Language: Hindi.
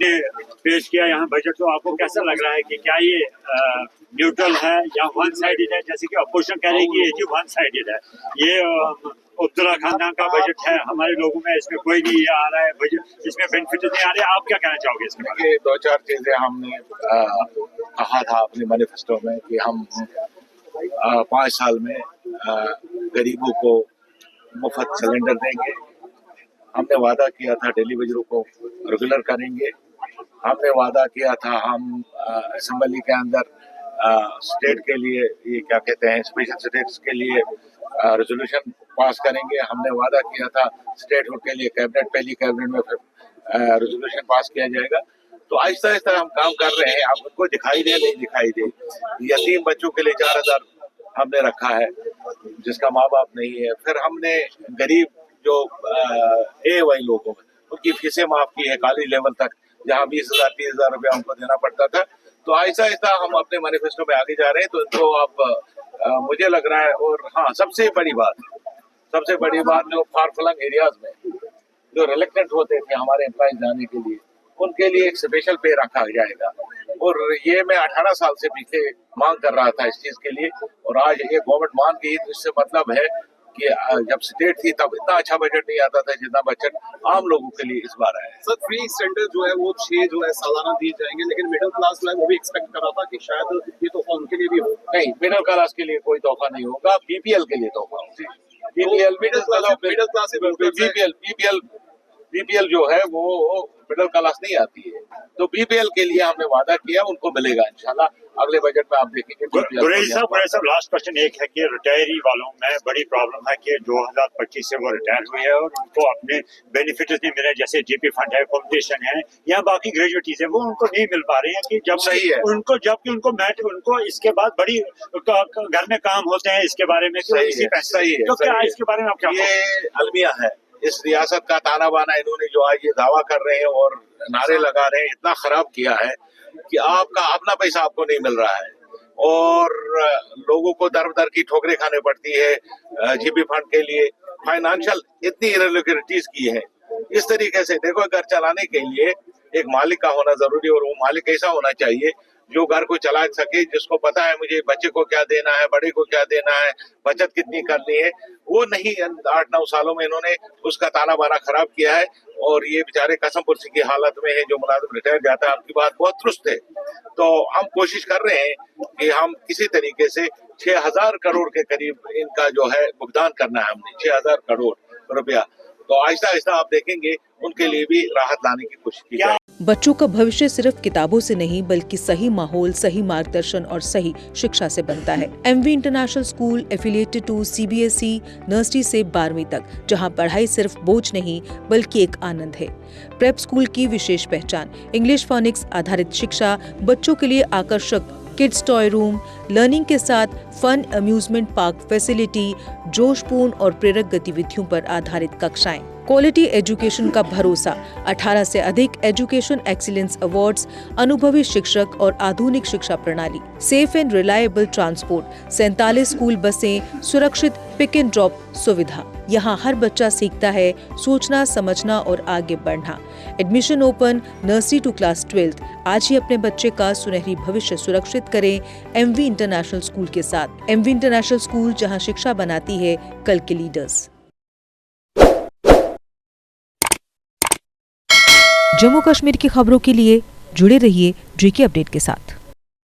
आपने पेश किया यहाँ बजट, तो आपको कैसा लग रहा है कि क्या ये न्यूट्रल है या वन साइडेड है? जैसे कि अपोजिशन कह रही है कि वन साइडेड है। ये अब्दुल्ला खानदान का बजट है, हमारे लोगों में इसमें कोई नहीं आ रहा है बजट, इसमें बेनिफिट नहीं आ रहे। आप क्या कहना चाहोगे इसके बारे में? दो चार चीजें हमने कहा था अपने मैनिफेस्टो में कि हम 5 साल में गरीबों को मुफ्त सिलेंडर देंगे। हमने वादा किया था टेलीविजनों को रेगुलर करेंगे। हमने वादा किया था हम असेंबली के अंदर स्टेट के लिए, ये क्या कहते हैं, स्पेशल स्टेट्स के लिए रेजोल्यूशन पास करेंगे। हमने वादा किया था स्टेटहुड के लिए कैबिनेट, पहली कैबिनेट में फिर रेजोल्यूशन पास किया जाएगा। तो आहिस्ता आहिस्ता हम काम कर रहे हैं। अब उनको दिखाई दे नहीं दिखाई दे, यतीम बच्चों के लिए 4000 हमने रखा है जिसका माँ बाप नहीं है। फिर हमने गरीब जो AY लोगों में उनकी फीसें माफ की है कॉलेज लेवल तक, जहाँ 20,000 30,000 रुपया हमको देना पड़ता था। तो आहिस्ता आहिस्ता हम अपने मैनिफेस्टो में आगे जा रहे हैं। तो इनको अब मुझे लग रहा है। और हाँ, सबसे बड़ी बात जो फार फ्लंग एरियाज में जो रिलेक्टेंट होते थे हमारे एम्प्लॉइज जाने के लिए, उनके लिए एक स्पेशल पे रखा जाएगा। और ये मैं 18 साल से पीछे मांग कर रहा था इस चीज के लिए, और आज ये गवर्नमेंट मान गई। तो इससे मतलब है कि जब स्टेट थी तब इतना अच्छा बजट नहीं आता था जितना बजट आम लोगों के लिए इस बार आया है। सर, फ्री सिलेंडर जो है वो 6 जो है सालाना दिए जाएंगे, लेकिन मिडिल क्लास जो है वो भी एक्सपेक्ट कर रहा था कि शायद ये तोहफा उनके लिए भी हो। नहीं, मिडिल क्लास के लिए कोई तोहफा नहीं होगा, BPL के लिए तोहफा होगा। BPL जो है वो मिडिल क्लास नहीं आती है, तो BPL के लिए हमने वादा किया, उनको मिलेगा इंशाल्लाह। अगले बजट में आप देखेंगे। गुरेज साहब लास्ट क्वेश्चन एक है कि रिटायरी वालों में बड़ी प्रॉब्लम है कि 2025 से वो रिटायर हुए हैं और उनको अपने बेनिफिट नहीं मिले, जैसे GP फंड है, कॉम्पिटिशन है या बाकी ग्रेजुएटीज है, वो उनको नहीं मिल पा रहे हैं। कि जब सही है उनको इसके बाद बड़ी घर में काम होते हैं, इसके बारे में सही है। तो क्या इसके बारे में आप क्या? ये अलमिया है इस रियासत का ताना बाना। इन्होंने जो आज ये दावा कर रहे हैं और नारे लगा रहे हैं, इतना खराब किया है कि आपका अपना पैसा आपको नहीं मिल रहा है और लोगों को दर दर की ठोकरें खाने पड़ती है। GP फंड के लिए फाइनेंशियल इतनी इरेगुलरिटीज की है। इस तरीके से देखो, घर चलाने के लिए एक मालिक का होना जरूरी है, और वो मालिक ऐसा होना चाहिए जो घर को चला सके, जिसको पता है मुझे बच्चे को क्या देना है, बड़े को क्या देना है, बचत कितनी करनी है। वो नहीं, 8-9 सालों में इन्होंने उसका ताना बाना खराब किया है। और ये बेचारे कसम पुर्सी की हालत में है जो मुलाजिम रिटायर जाता है। आपकी बात बहुत दुरुस्त है। तो हम कोशिश कर रहे हैं कि हम किसी तरीके से 6000 करोड़ के करीब इनका जो है भुगतान करना है हमने, 6000 करोड़ रुपया। तो आहिस्ता आहिस्ता आप देखेंगे उनके लिए भी राहत लाने की कोशिश की जाए। बच्चों का भविष्य सिर्फ किताबों से नहीं बल्कि सही माहौल, सही मार्गदर्शन और सही शिक्षा से बनता है। MV international school affiliated to CBSE nursery से 12वीं तक, जहां पढ़ाई सिर्फ बोझ नहीं बल्कि एक आनंद है। प्रेप स्कूल की विशेष पहचान इंग्लिश फोनिक्स आधारित शिक्षा, बच्चों के लिए आकर्षक किड्स टॉय रूम, लर्निंग के साथ फन अम्यूजमेंट पार्क फैसिलिटी, जोशपूर्ण और प्रेरक गतिविधियों पर आधारित कक्षाएं, क्वालिटी एजुकेशन का भरोसा, 18 से अधिक एजुकेशन एक्सीलेंस अवार्ड्स, अनुभवी शिक्षक और आधुनिक शिक्षा प्रणाली, safe and reliable transport, 47 school बसें, सुरक्षित पिक एंड ड्रॉप सुविधा। यहाँ हर बच्चा सीखता है सोचना, समझना और आगे बढ़ना। Admission open nursery to class 12। आज ही अपने बच्चे का सुनहरी भविष्य सुरक्षित करें MV इंटरनेशनल स्कूल के साथ। MV इंटरनेशनल स्कूल, जहाँ शिक्षा बनाती है कल के लीडर्स। जम्मू कश्मीर की खबरों के लिए जुड़े रहिए JK अपडेट के साथ।